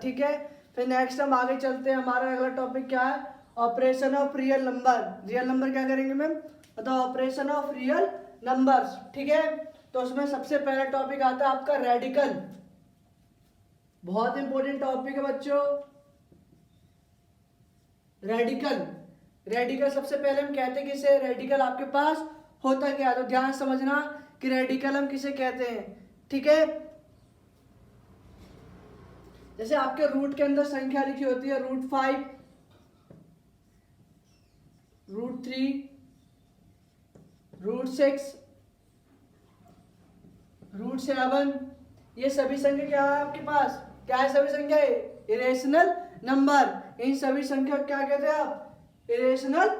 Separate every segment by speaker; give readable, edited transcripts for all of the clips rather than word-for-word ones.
Speaker 1: ठीक है। फिर नेक्स्ट हम आगे चलते हैं, हमारा अगला टॉपिक क्या है, operation of real number. Real number क्या करेंगे मैम, बताओ, ऑपरेशन ऑफ रियल नंबर्स, ठीक है। तो उसमें सबसे पहला टॉपिक आता है आपका रेडिकल, बहुत इंपॉर्टेंट टॉपिक है बच्चों, रेडिकल। रेडिकल सबसे पहले हम कहते हैं किसे, रेडिकल आपके पास होता क्या है, तो ध्यान समझना कि रेडिकल हम किसे कहते हैं, ठीक है। जैसे आपके रूट के अंदर संख्या लिखी होती है, √5, √3, √6, √7, ये सभी संख्या क्या है आपके पास, क्या है सभी संख्या, इरेशनल नंबर। इन सभी संख्या को क्या कहते हैं आप, इरेशनल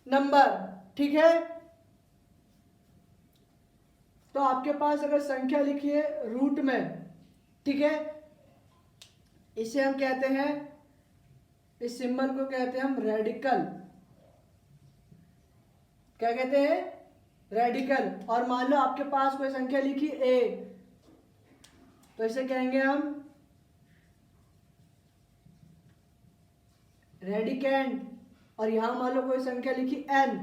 Speaker 1: नंबर, ठीक है। तो आपके पास अगर संख्या लिखी है रूट में, ठीक है, इसे हम कहते हैं, इस सिंबल को कहते हैं हम रेडिकल, क्या कहते हैं, रेडिकल। और मान लो आपके पास कोई संख्या लिखी a, तो इसे कहेंगे हम रेडिकेंड। और यहां मान लो कोई संख्या लिखी n,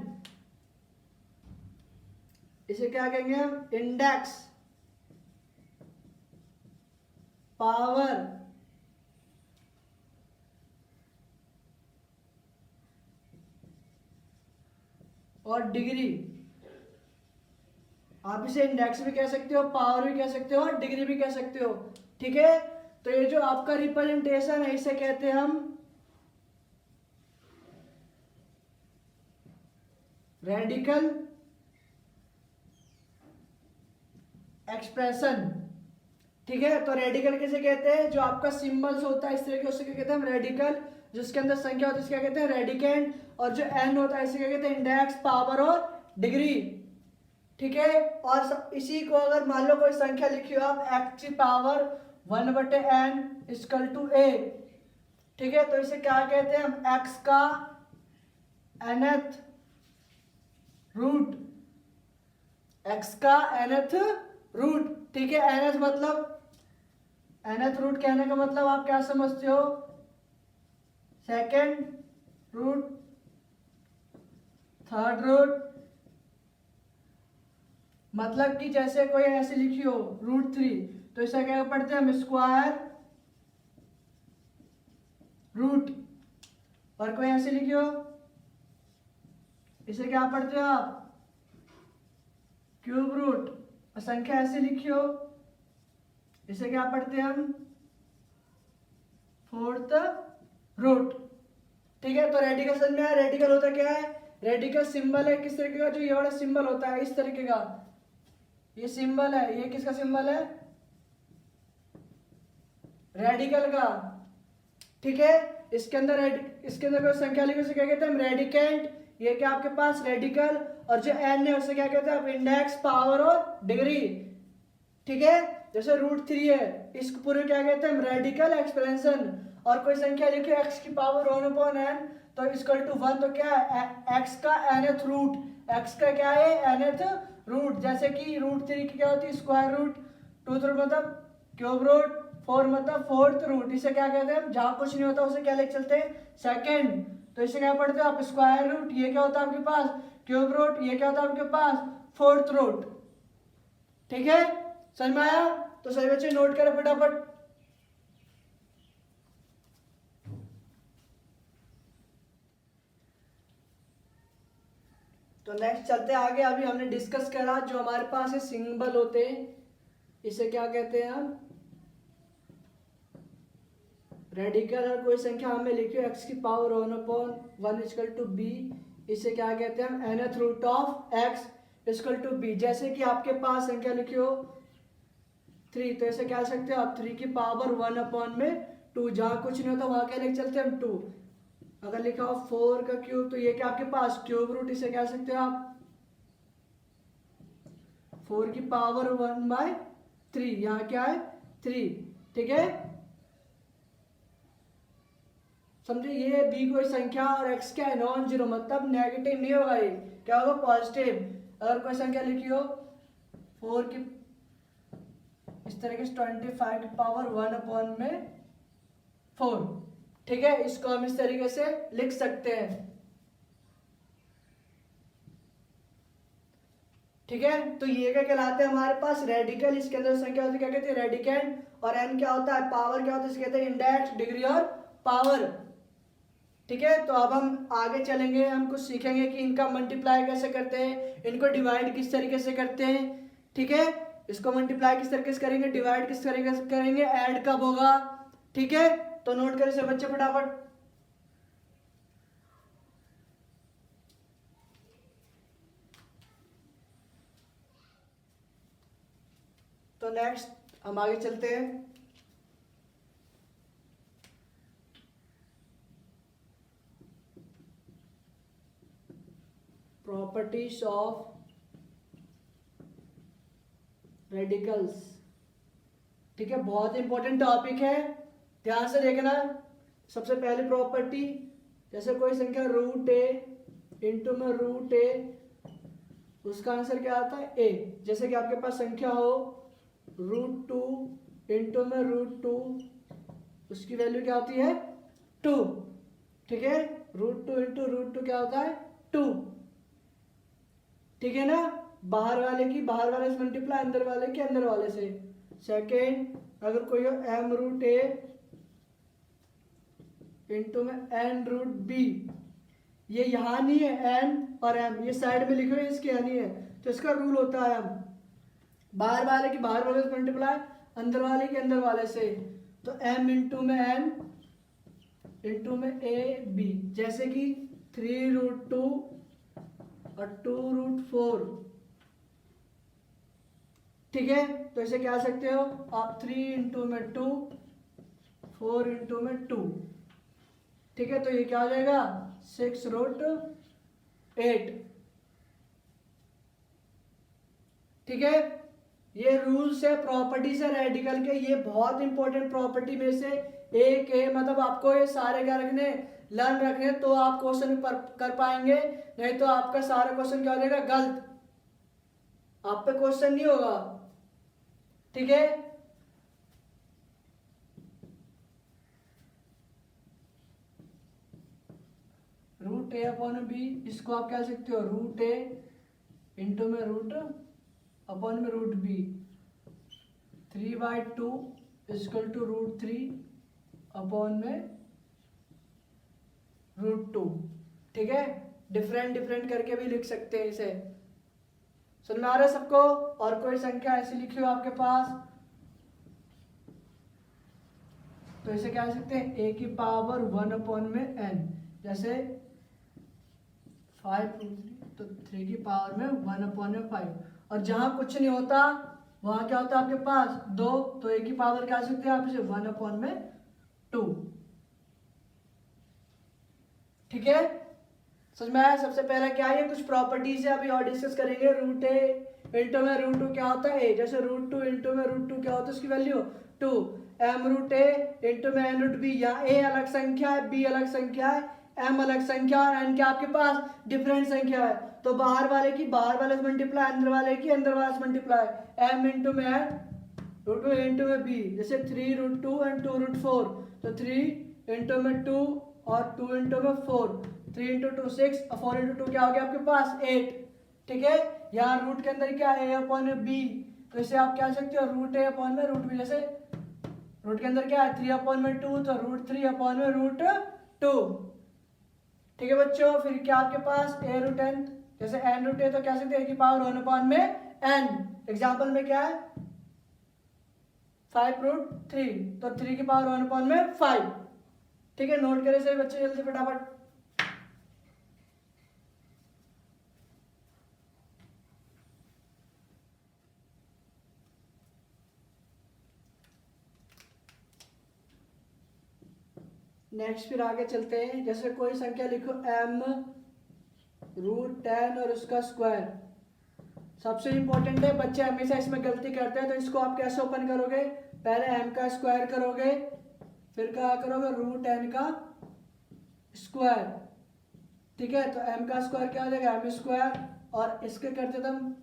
Speaker 1: इसे क्या कहेंगे हम, इंडेक्स पावर और डिग्री। आप इसे इंडेक्स भी कह सकते हो, पावर भी कह सकते हो और डिग्री भी कह सकते हो, ठीक है। तो ये जो आपका रिप्रेजेंटेशन है इसे कहते हैं हम रेडिकल एक्सप्रेशन, ठीक है। तो रेडिकल किसे कहते हैं, जो आपका सिंबल्स होता है इस तरह के, उसे क्या कहते हैं हम रेडिकल। जिसके अंदर संख्या होती है इसे क्या कहते हैं रेडिकेंड। और जो n होता है इसे क्या कहते हैं इंडेक्स, पावर और डिग्री, ठीक है। और इसी को अगर मान लो कोई संख्या लिखी हो आप x की पावर 1/n = a, ठीक है, तो इसे क्या कहते हैं हम x का nth रूट, x का nth रूट, ठीक है। nth मतलब, nth रूट कहने का मतलब आप क्या समझते हो, सेकेंड रूट, थर्ड रूट, मतलब कि जैसे कोई ऐसे लिखी हो √3, तो इसे क्या पढ़ते हैं हम स्क्वायर रूट। और कोई ऐसे लिखी हो, इसे क्या पढ़ते हो आप, क्यूब रूट। और संख्या ऐसे लिखी हो, इसे क्या पढ़ते हैं हम, फोर्थ रूट, ठीक है। तो रेडिकल समझ में आया, रेडिकल होता क्या है, रेडिकल सिंबल है किस तरीके का, जो ये वाला सिंबल होता है इस तरीके का, ये सिंबल है, ये किसका सिंबल है, रेडिकल का, ठीक है। इसके अंदर कोई संख्या लिखी उसे क्या कहते हैं हम रेडिकेंट। ये क्या आपके पास रेडिकल, और जो n है उसे क्या कहते हैं आप इंडेक्स, पावर और डिग्री, ठीक है। जैसे √3 है, इसको पूरे क्या कहते हैं हम रेडिकल एक्सपेंशन। और कोई संख्या लिखे x की पावर 1/n तो =1, तो क्या है x का nth रूट, x का क्या है nth रूट। जैसे कि √3 की क्या होती है स्क्वायर रूट, 2 रूट मतलब क्यूब रूट, 4 मतलब फोर्थ रूट। इसे क्या कहते हैं हम, जहां कुछ नहीं होता उसे क्या लेके चलते हैं सेकेंड। तो इसे क्या पढ़ते हो आप स्क्वायर रूट, ये क्या होता है आपके पास क्यूब रूट, ये क्या होता है आपके पास फोर्थ रूट, ठीक है। समझ में आया, तो सही बच्चे नोट करें फटाफट। तो नेक्स्ट चलते हैं आगे। अभी हमने डिस्कस करा जो हमारे पास है सिंबल होते हैं, इसे क्या कहते हैं हम रेडिकल। और कोई संख्या हमें लिखी हो x की पावर 1/1 = b, इसे क्या कहते हैं हम nth root of x = b। जैसे कि आपके पास संख्या लिखी हो 3, तो इसे क्या सकते हो आप 3 की पावर 1/2, जहां कुछ नहीं होता वहां क्या लिख चलते हैं हम 2। अगर लिखा हो 4 का क्यूब, तो ये क्या आपके पास क्यूब रूट, इसे क्या सकते हो आप 4 की पावर 1/3, यहाँ क्या है 3, ठीक है। समझे, ये बी कोई संख्या और x क्या है नॉन जीरो, मतलब नेगेटिव नहीं होगा, ये क्या होगा पॉजिटिव। अगर कोई संख्या लिखी हो 4 की इस तरह के 25 की पावर 1/में 4। ठीक है, इसको हम इस तरीके से लिख सकते हैं। ठीक है, तो ये क्या कहलाते हैं हमारे पास रेडिकल, इसके अंदर संख्या होती है क्या कहते हैं रेडिकेंड, और एन क्या होता है पावर, क्या होता है इसे कहते हैं इंडेक्स, डिग्री और पावर। ठीक है, तो अब हम आगे चलेंगे, हम कुछ सीखेंगे कि इनका मल्टीप्लाई कैसे करते हैं, इनको डिवाइड किस तरीके से करते हैं। ठीक है, इसको मल्टीप्लाई किस तरीके से करेंगे, डिवाइड किस तरीके से करेंगे, ऐड कब होगा। ठीक है, तो नोट करें से बच्चे फटाफट। तो नेक्स्ट हम आगे चलते हैं। Properties of radicals. ठीक है, बहुत इंपॉर्टेंट टॉपिक है, ध्यान से देखना। सबसे पहली प्रॉपर्टी, जैसे कोई संख्या रूट ए इंटू में रूट ए, उसका आंसर क्या आता है ए। जैसे कि आपके पास संख्या हो √2 इंटू में √2, उसकी वैल्यू क्या होती है 2। ठीक है, √2 इंटू √2 क्या होता है 2। ठीक है ना, बाहर वाले की बाहर वाले से मल्टीप्लाई, अंदर वाले के अंदर वाले से। सेकेंड, अगर कोई हो m√a इंटू में n√b, ये यहाँ नहीं है n और m, ये साइड में लिखे हुए इसके यहाँ नहीं है, तो इसका रूल होता है m बाहर वाले की बाहर वाले से मल्टीप्लाई, अंदर वाले के अंदर वाले से। तो m इंटू में n इंटू में a b, जैसे कि 3√2 और 2√4। ठीक है, तो इसे क्या सकते हो आप 3 इंटू में 2, 4 इंटू में 2। ठीक है, तो ये क्या हो जाएगा 6√8। ठीक है, ये रूल्स है, प्रॉपर्टीज है रेडिकल के, ये बहुत इंपॉर्टेंट प्रॉपर्टी में से एक है। मतलब आपको ये सारे क्या रखने, लर्न रखने, तो आप क्वेश्चन कर पाएंगे, नहीं तो आपका सारा क्वेश्चन क्या हो जाएगा गलत, आप पे क्वेश्चन नहीं होगा। ठीक है, √a/b, इसको आप क्या सकते हो √a इंटू में √b, 3/2 इक्वल टू √3/√2। ठीक है, डिफरेंट डिफरेंट करके भी लिख सकते हैं इसे। समझ में आ रहा है सबको। और कोई संख्या ऐसी लिखी हो आपके पास, तो इसे क्या लिख सकते हैं a की पावर 1/n, जैसे 5 तो 3 की पावर में 1/5। और जहां कुछ नहीं होता वहां क्या होता है आपके पास 2, तो a की पावर क्या लिख सकते हैं आप इसे 1/2। ठीक है, समझ में आया। सबसे पहला क्या है, कुछ प्रॉपर्टीज है, अभी और डिस्कस करेंगे। √a इंटू में √2 क्या होता है a, जैसे √2 इंटू में √2 क्या होता है उसकी वैल्यू 2। m√a इंटू में n√b, यहाँ a अलग संख्या है, b अलग संख्या है, m अलग संख्या है, n क्या आपके पास डिफरेंट संख्या है, तो बाहर वाले की बाहर वाले से मल्टीप्लाई, अंदर वाले की अंदर वाले से मल्टीप्लाई। m इंटू में n, √2 इंटू में b, जैसे 3√2 एंड 2√4, तो 3 इंटू में 2 और 2 इंटू में 4, 3 इंटू 2 6 और 4 इंटू 2 क्या हो गया आपके पास 8। ठीक है, यहाँ रूट के अंदर क्या है a/b, तो इसे आप क्या लिख सकते हो √a/√b, जैसे रूट के अंदर क्या है 3/2, तो √3/√2। ठीक है बच्चों, फिर क्या आपके पास a√n, जैसे n√a, तो क्या सकते हैं a की पावर 1/n। एग्जाम्पल में क्या है 5√3, तो 3 की पावर 1/5। ठीक है, नोट करें सही बच्चे जल्दी फटाफट। नेक्स्ट फिर आगे चलते हैं, जैसे कोई संख्या लिखो m√10 और उसका स्क्वायर। सबसे इंपॉर्टेंट है, बच्चे हमेशा इसमें गलती करते हैं, तो इसको आप कैसे ओपन करोगे, पहले m का स्क्वायर करोगे, फिर क्या करोगे √10 का स्क्वायर। ठीक है, तो m का स्क्वायर क्या हो जाएगा m स्क्वायर, और इसके करते तुम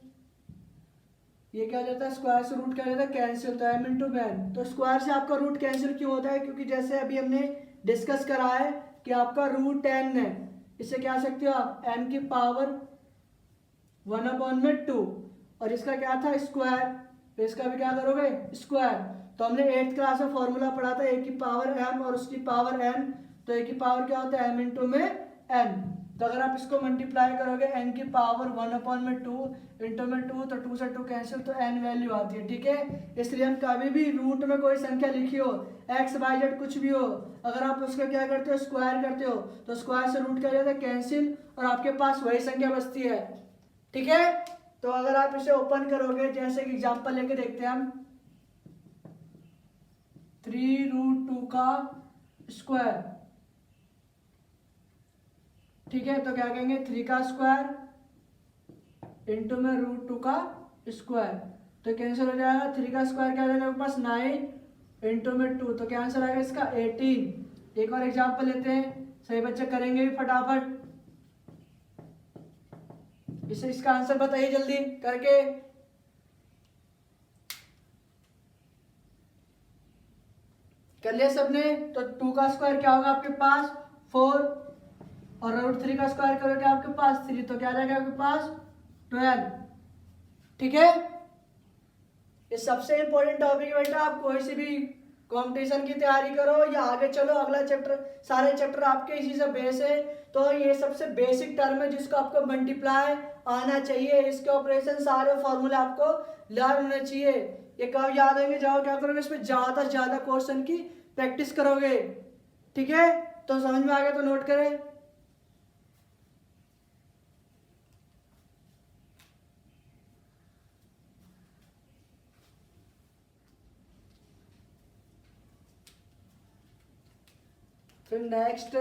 Speaker 1: ये क्या हो जाता है, स्क्वायर से रूट क्या हो जाता है, कैंसिल होता है, m इंटू मैन। तो स्क्वायर से आपका रूट कैंसिल क्यों होता है, क्योंकि जैसे अभी हमने डिस्कस करा है कि आपका रूट n है, इसे क्या सकते हो आप, n की पावर 1/2, और इसका क्या था स्क्वायर, तो इसका भी क्या करोगे स्क्वायर। तो हमने 8th क्लास में फॉर्मूला पढ़ा था a की पावर m और उसकी पावर n, तो a की पावर क्या होता है m इंटू में n। तो अगर आप इसको मल्टीप्लाई करोगे n की पावर 1/2 इंटू में 2, तो 2 से 2 कैंसिल, तो n वैल्यू आती है, ठीक है। इसलिए हम कभी भी रूट में कोई संख्या लिखी हो, x y z कुछ भी हो, अगर आप उसका क्या करते हो स्क्वायर करते हो, तो स्क्वायर से रूट क्या जाता है कैंसिल, और आपके पास वही संख्या बचती है, ठीक है। तो अगर आप इसे ओपन करोगे, जैसे कि एग्जांपल लेके देखते हैं हम, 3√2 का स्क्वायर, ठीक है। तो क्या कहेंगे 3 का स्क्वायर इंटू में √2 का स्क्वायर, तो कैंसिल हो जाएगा, 3 का स्क्वायर क्या हो जाएगा आपके पास 9 इंटू में 2, तो क्या आंसर आएगा इसका 18। एक और एग्जांपल लेते हैं, सही बच्चे करेंगे भी फटाफट, इसे इसका आंसर बताइए जल्दी करके। कर लिया सबने, तो 2 का स्क्वायर क्या होगा आपके पास 4, और √3 का स्क्वायर करोगे आपके पास 3, तो क्या रहेगा आपके पास 12, ठीक है। ये सबसे इंपॉर्टेंट टॉपिक है बेटा, आप कोई सी भी कंपटीशन की तैयारी करो या आगे चलो, अगला चैप्टर, सारे चैप्टर आपके इसी से बेस है, तो ये सबसे बेसिक टर्म है जिसको आपको मल्टीप्लाई आना चाहिए, इसके ऑपरेशन सारे फॉर्मूले आपको लर्न होने चाहिए। ये कब याद होंगे, जाओ क्या करोगे इसमें ज्यादा से ज्यादा क्वेश्चन की प्रैक्टिस करोगे, ठीक है। तो समझ में आ गया तो नोट करें। फिर नेक्स्ट,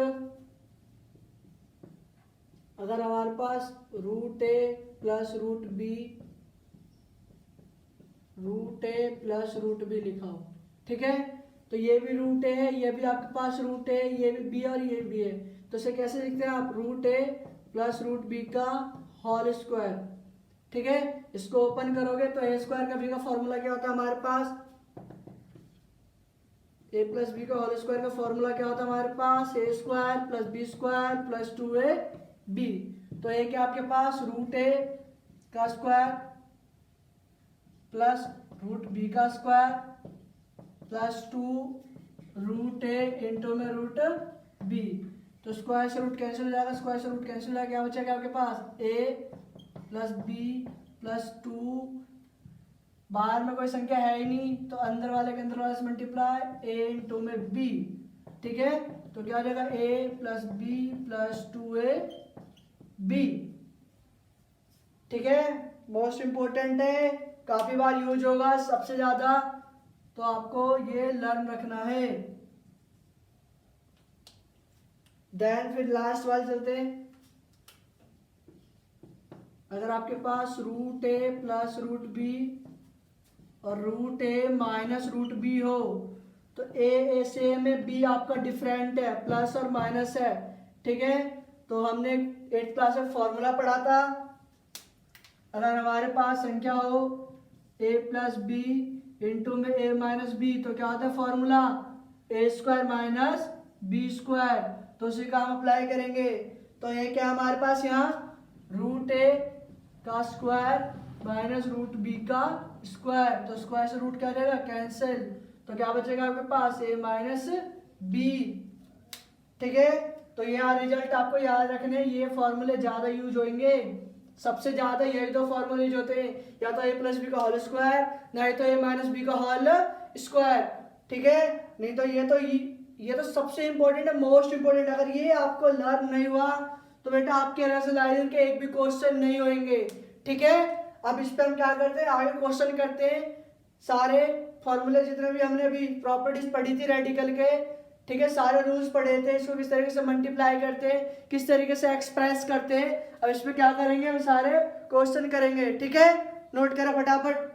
Speaker 1: अगर हमारे पास √a plus √b, √a plus √b लिखा हो, ठीक है। तो ये भी √a है, ये भी आपके पास √a, ये भी b और ये भी है, तो इसे कैसे लिखते हैं आप, √a प्लस √b का होल स्क्वायर, ठीक है। इसको ओपन करोगे तो a स्क्वायर का b का फॉर्मूला क्या होता है हमारे पास, a प्लस बी का होल स्क्वायर का फॉर्मूला क्या होता है हमारे पास, a square plus b square plus 2ab। तो a क्या आपके पास √a का स्क्वायर प्लस √b का स्क्वायर प्लस 2√a इंटू में √b, तो स्क्वायर से रूट कैंसिल हो जाएगा, स्क्वायर से रूट कैंसिल हो जाएगा, क्या बचेगा आपके पास a प्लस b प्लस 2, बाहर में कोई संख्या है ही नहीं, तो अंदर वाले के अंदर वाले से मल्टीप्लाई a इंटू में b, ठीक है। तो क्या हो जाएगा a plus b plus 2ab, ठीक है। मोस्ट इंपोर्टेंट है, काफी बार यूज होगा सबसे ज्यादा, तो आपको ये लर्न रखना है। देन फिर लास्ट वाले चलते हैं, अगर आपके पास √a प्लस √b और √a माइनस √b हो, तो a से में b आपका डिफरेंट है, प्लस और माइनस है, ठीक है। तो हमने 8th क्लास में फॉर्मूला पढ़ा था, अगर हमारे पास संख्या हो a प्लस बी इंटू में a माइनस बी, तो क्या होता है formula a square minus b square, तो उसी का हम अप्लाई करेंगे। तो ये क्या हमारे पास यहाँ √a का स्क्वायर माइनस √b का स्क्वायर, तो स्क्वायर से रूट क्या रहेगा कैंसिल, तो क्या बचेगा आपके पास a माइनस बी, ठीक है। तो ये रिजल्ट आपको याद रखने, ये फॉर्मूले ज्यादा यूज होंगे, सबसे ज्यादा यही दो फॉर्मूले यूज होते हैं, या तो a प्लस बी का होल स्क्वायर, नहीं तो a माइनस बी का होल स्क्वायर, ठीक है। नहीं तो ये तो सबसे इंपॉर्टेंट है, मोस्ट इंपॉर्टेंट। अगर ये आपको लर्न नहीं हुआ तो बेटा आपके रेजलाइजर के एक भी क्वेश्चन नहीं होंगे, ठीक है। अब इस पर हम क्या करते हैं, आगे क्वेश्चन करते हैं, सारे फॉर्मूले जितने भी हमने अभी प्रॉपर्टीज पढ़ी थी रेडिकल के, ठीक है, सारे रूल्स पढ़े थे, इसको किस तरीके से मल्टीप्लाई करते हैं, किस तरीके से एक्सप्रेस करते हैं, अब इसमें क्या करेंगे हम सारे क्वेश्चन करेंगे, ठीक है। नोट करा फटाफट।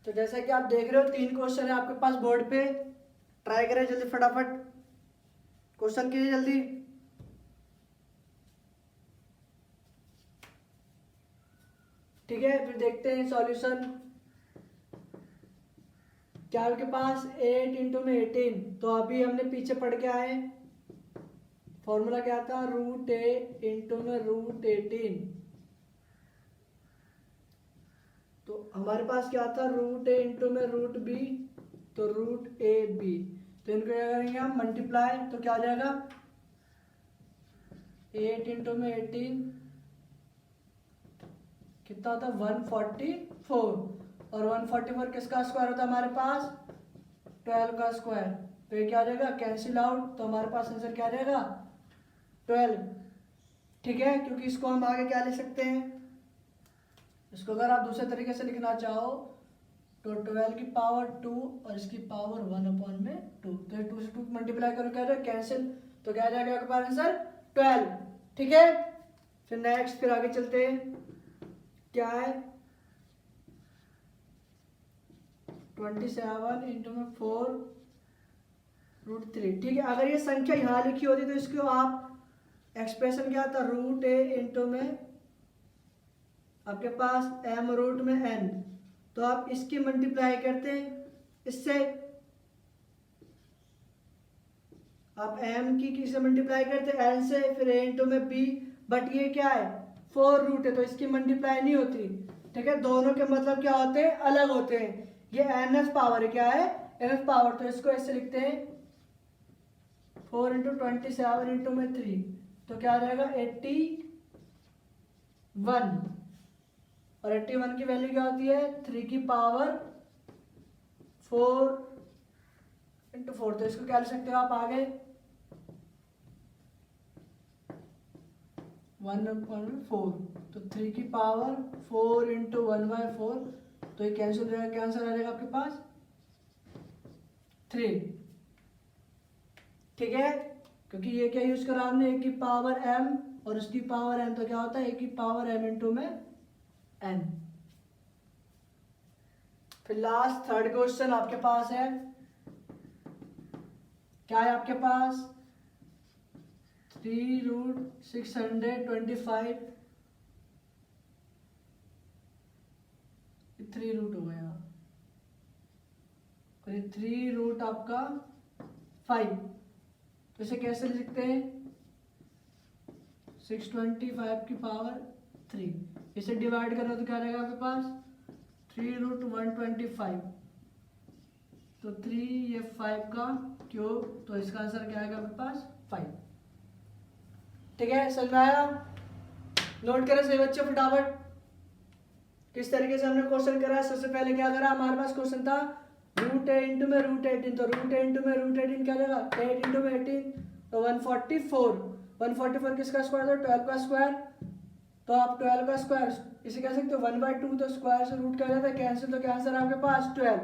Speaker 1: तो जैसा कि आप देख रहे हो 3 क्वेश्चन है आपके पास बोर्ड पे, ट्राई करें जल्दी फटाफट क्वेश्चन कीजिए जल्दी। ठीक है, फिर देखते हैं सॉल्यूशन। क्या आपके पास 8 इंटू में 18, तो अभी हमने पीछे पढ़ के आए, फॉर्मूला क्या था, रूट ए इंटू में रूट 18। तो हमारे पास क्या था, रूट ए इंटू में रूट बी, तो रूट ए बी। तो इनको क्या करेंगे हम, मल्टीप्लाई, तो क्या आ जाएगा 8 इंटू में 18 कितना होता है 144, और 144 किसका स्क्वायर होता है हमारे पास, 12 का स्क्वायर। तो ये क्या आ जाएगा, कैंसिल आउट, तो हमारे पास आंसर क्या आ जाएगा 12। ठीक है, क्योंकि इसको हम आगे क्या लिख सकते हैं, इसको अगर आप दूसरे तरीके से लिखना चाहो तो 12 की पावर 2 और इसकी पावर 1/2, तो 2 से 2 मल्टीप्लाई करो, क्या आ जाएगा कैंसिल, तो क्या आ जाएगा आपके पास आंसर 12। ठीक है, फिर नेक्स्ट, फिर आगे चलते हैं, क्या है 27 इंटू में 4 रूट 3। ठीक है, अगर ये संख्या यहाँ लिखी होती तो इसको आप एक्सप्रेशन क्या था, रूट ए इंटू में आपके पास एम रूट में एन, तो आप इसकी मल्टीप्लाई करते हैं इससे, आप एम की किससे मल्टीप्लाई करते हैं, एन से, फिर ए इंटू में बी, बट ये क्या है 4 रूट है तो इसकी मल्टीप्लाई नहीं होती। ठीक है, दोनों के मतलब क्या होते हैं, अलग होते हैं। ये एन एफ पावर है, क्या है एन एफ पावर, तो इसको ऐसे लिखते हैं 4 इंटू 27 इंटू में 3, तो क्या आ जाएगा 81, और 81 की वैल्यू क्या होती है 3 की पावर 4 इंटू 4, तो इसको क्या लिख सकते हो आप आगे 1/4, तो 3 की पावर 4 इंटू 1/4, तो ये कैंसिल हो जाएगा, क्या आंसर आ जाएगा आपके पास 3। ठीक है, क्योंकि ये क्या यूज करा हमने, एक की पावर m और उसकी पावर n, तो क्या होता है एक की पावर m इंटू में n। फिर लास्ट थर्ड क्वेश्चन आपके पास है, क्या है आपके पास 3 रूट 625, 3 रूट हो गया, और ये 3 रूट आपका 5, तो इसे कैसे लिख सकते हैं 625 की पावर 3, इसे डिवाइड करो तो क्या रहेगा आपके पास 3 रूट 125, तो 3 ये 5 का क्यूब, तो इसका आंसर क्या आएगा आपके पास 5। ठीक है, समझ में आया, नोट करें सही बच्चे फटाफट किस तरीके से हमने क्वेश्चन करा। सबसे पहले क्या करा, हमारे पास क्वेश्चन था रूट ए इंटू में रूट 18, तो रूट ए इंटू में रूट 18 क्या देगा 8 इंटू में 18, तो 144 किसका स्क्वायर था 12 का स्क्वायर, तो आप 12 का स्क्वायर इसे कह सकते हो 1/2, तो स्क्वायर से रूट क्या जाता है कैंसिल, तो क्या आंसर आपके पास 12।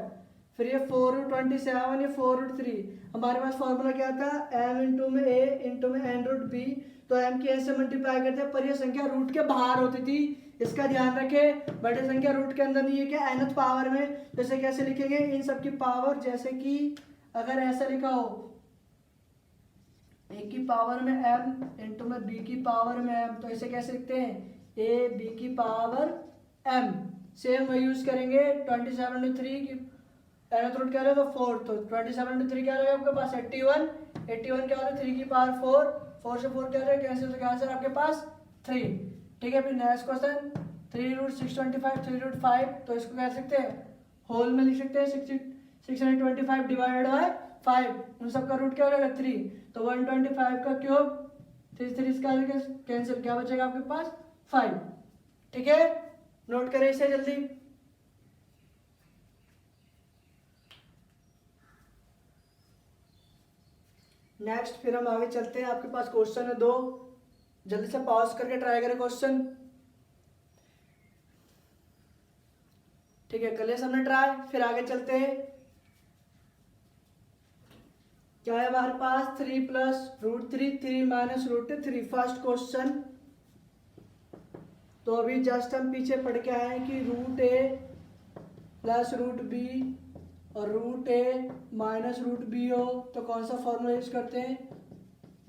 Speaker 1: फिर ये 4 रूट 27, ये 4 रूट 3, हमारे पास फॉर्मूला क्या था m इंटू में a इंटू में n रूट b, तो m की a से मल्टीप्लाई करते हैं, पर ये संख्या रूट के बाहर होती थी, इसका ध्यान रखें, बड़ी संख्या रूट के अंदर नहीं है, क्या nth पावर में, जैसे कैसे लिखेंगे इन सब की पावर, जैसे कि अगर ऐसा लिखा हो a की पावर में m इंटू में b की पावर में m, तो इसे कैसे लिखते हैं a b की पावर m। सेम वही यूज करेंगे 27 इंटू 3 की nth रूट क्या रहेगा 4, तो 27 इंटू 3 क्या रहेगा आपके पास 81 क्या होता है 3 की पावर 4 से 4 क्या रहेगा कैंसिल, तो क्या आंसर आपके पास 3। ठीक है, फिर नेक्स्ट क्वेश्चन 3 रूट 625 3 रूट 5, तो इसको कह सकते हैं होल में लिख सकते हैं 625 डिवाइडेड बाय 5, उन सबका रूट क्या हो जाएगा 3, तो 125 का क्यूब 3 इसका कैंसिल, क्या बचेगा आपके पास 5। ठीक है, नोट करें इसे जल्दी। नेक्स्ट फिर हम आगे चलते हैं, आपके पास क्वेश्चन है 2, जल्दी से पॉज करके ट्राई करें क्वेश्चन। ठीक है, कर लिया सबने ट्राई, फिर आगे चलते हैं। क्या है हमारे पास 3 plus root 3 minus root 3, first question. तो अभी जस्ट हम पीछे पढ़ के आए हैं कि रूट ए प्लस रूट बी और रूट ए माइनस रूट बी हो तो कौन सा फॉर्मूला यूज करते हैं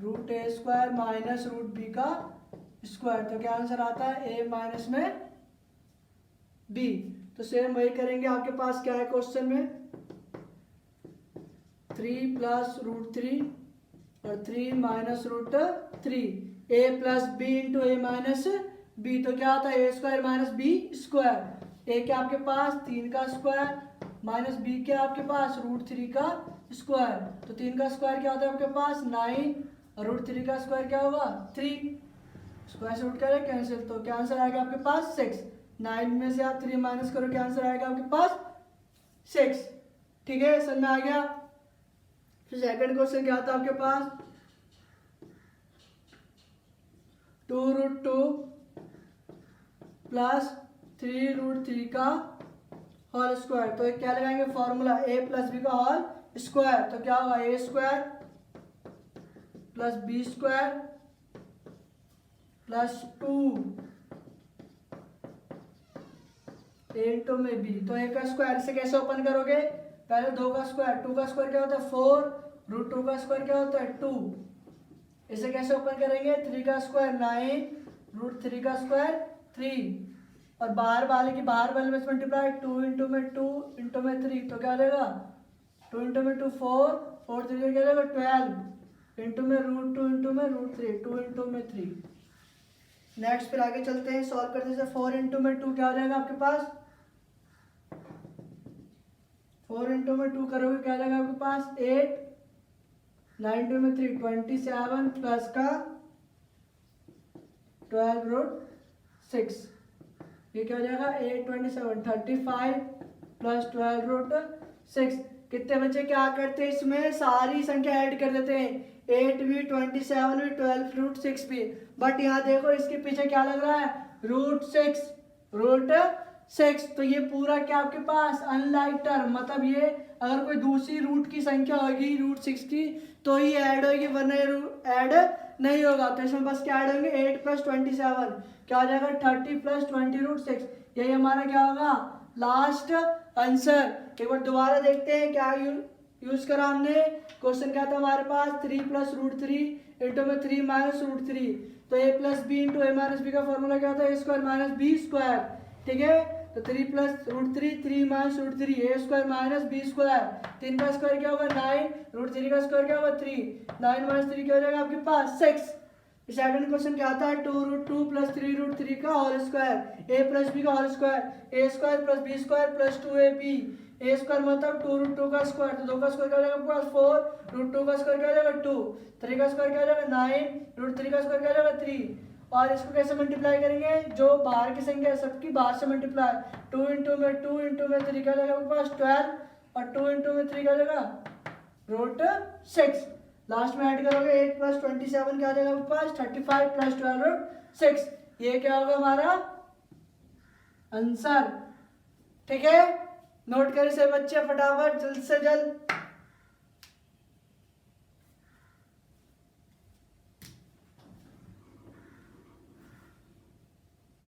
Speaker 1: रूट ए स्क्वायर माइनस रूट बी का स्क्वायर। तो क्या आंसर आता है? ए माइनस में बी। तो सेम वही करेंगे। आपके पास क्या है क्वेश्चन में? 3 प्लस रूट 3 और 3 minus root 3, A plus b into a minus b. तो क्या आता है? ए स्क्वायर माइनस बी स्क्वायर। ए क्या आपके पास? 3 का स्क्वायर माइनस बी क्या आपके पास? रूट 3 का स्क्वायर। तो 3 का स्क्वायर क्या होता है आपके पास? 9 और रूट 3 का स्क्वायर क्या होगा? 3। स्क्वायर से रूट करें कैंसिल, तो क्या आंसर आएगा आपके पास? 6। 9 में से आप 3 माइनस करो, क्या आंसर आएगा आपके पास? 6। ठीक है, समझ में आ गया? फिर सेकंड क्वेश्चन क्या था आपके पास? 2 रूट 2 प्लस 3 रूट 3 का होल स्क्वायर। तो क्या लगाएंगे फॉर्मूला? ए प्लस बी का होल स्क्वायर। तो क्या होगा? A square plus B square plus 2 A into में बी। तो ए का स्क्वायर से कैसे ओपन करोगे? पहले 2 का स्क्वायर, 2 का स्क्वायर क्या होता है? 4, रूट 2 का स्क्वायर क्या होता है? 2। इसे कैसे ओपन करेंगे? 3 का स्क्वायर 9, रूट 3 का स्क्वायर 3, और बाहर वाले में मल्टीप्लाई 2 इंटू में 2 इंटू में 3। तो क्या रहेगा? 2 इंटू में 2 4, 4 3 क्या रहेगा? 12 इंटू में रूट 2 इंटू में रूट 3, 2 इंटू में 3। नेक्स्ट फिर आगे चलते हैं, सॉल्व करते हैं। 4 इंटू में 2 क्या हो जाएगा आपके पास? 4 इंटू में 2 करोगे क्या रहेगा आपके पास? 8, 9 इंटू में 3 27 प्लस का 12 रूट 6। ये क्या हो जाएगा? 8 27 35 प्लस 12 रूट 6। कितने बच्चे क्या करते हैं? इसमें सारी संख्या ऐड कर देते हैं, 8 भी 27 भी 12 रूट 6 भी। बट यहाँ देखो इसके पीछे क्या लग रहा है? Root 6, root 6। तो ये पूरा क्या आपके पास? अनलाइक टर्म, मतलब ये अगर कोई दूसरी रूट की संख्या होगी रूट 6 की तो ही ऐड होगी, वरना ऐड नहीं होगा। तो इसमें बस क्या ऐड होंगे? 8 प्लस 27 क्या हो जाएगा? 30 प्लस 20 रूट 6। यही हमारा क्या होगा? Last answer. एक बार दोबारा देखते हैं क्या यूज करा हमने। क्वेश्चन क्या था हमारे पास? 3 प्लस रूट 3 इंटू में 3 माइनस रूट 3। तो a plus b into a minus b का फॉर्मूला क्या था? A square minus b square. ठीक है, तो 3 plus root 3, 3 minus root 3, a square minus b square. 3 का स्क्वायर क्या होगा? 9, रूट 3 का स्क्वायर क्या होगा? 3, 9 माइनस 3 क्या हो जाएगा आपके पास? 6। सेकंड क्वेश्चन क्या था? 2 रूट 2 प्लस 3 रूट 3 का whole square, A plus B का whole square, A square plus B square plus 2ab। A square मतलब 2 रूट 2 का स्क्वायर, तो 2 का स्क्वायर क्या हो जाएगा? प्लस 4, रूट 2 का स्क्वायर क्या हो जाएगा? 2, 3 का स्क्वायर क्या हो जाएगा? 9, रूट 3 का स्क्वायर क्या हो जाएगा? 3। और इसको कैसे मल्टीप्लाई करेंगे? जो बाहर की संख्या है सबकी बाहर से मल्टीप्लाई, 2 इंटू में 2 इंटू में 3 क्या हो जाएगा आपके पास? 12, और 2 इंटू में 3 क्या हो जाएगा? रूट 6। लास्ट में ऐड करोगे 8 प्लस 27 क्या आ जाएगा आपके पास? 35 प्लस 12 रूट 6। ये क्या होगा हमारा आंसर? ठीक है, नोट करें से बच्चे फटाफट, जल्द से जल्द।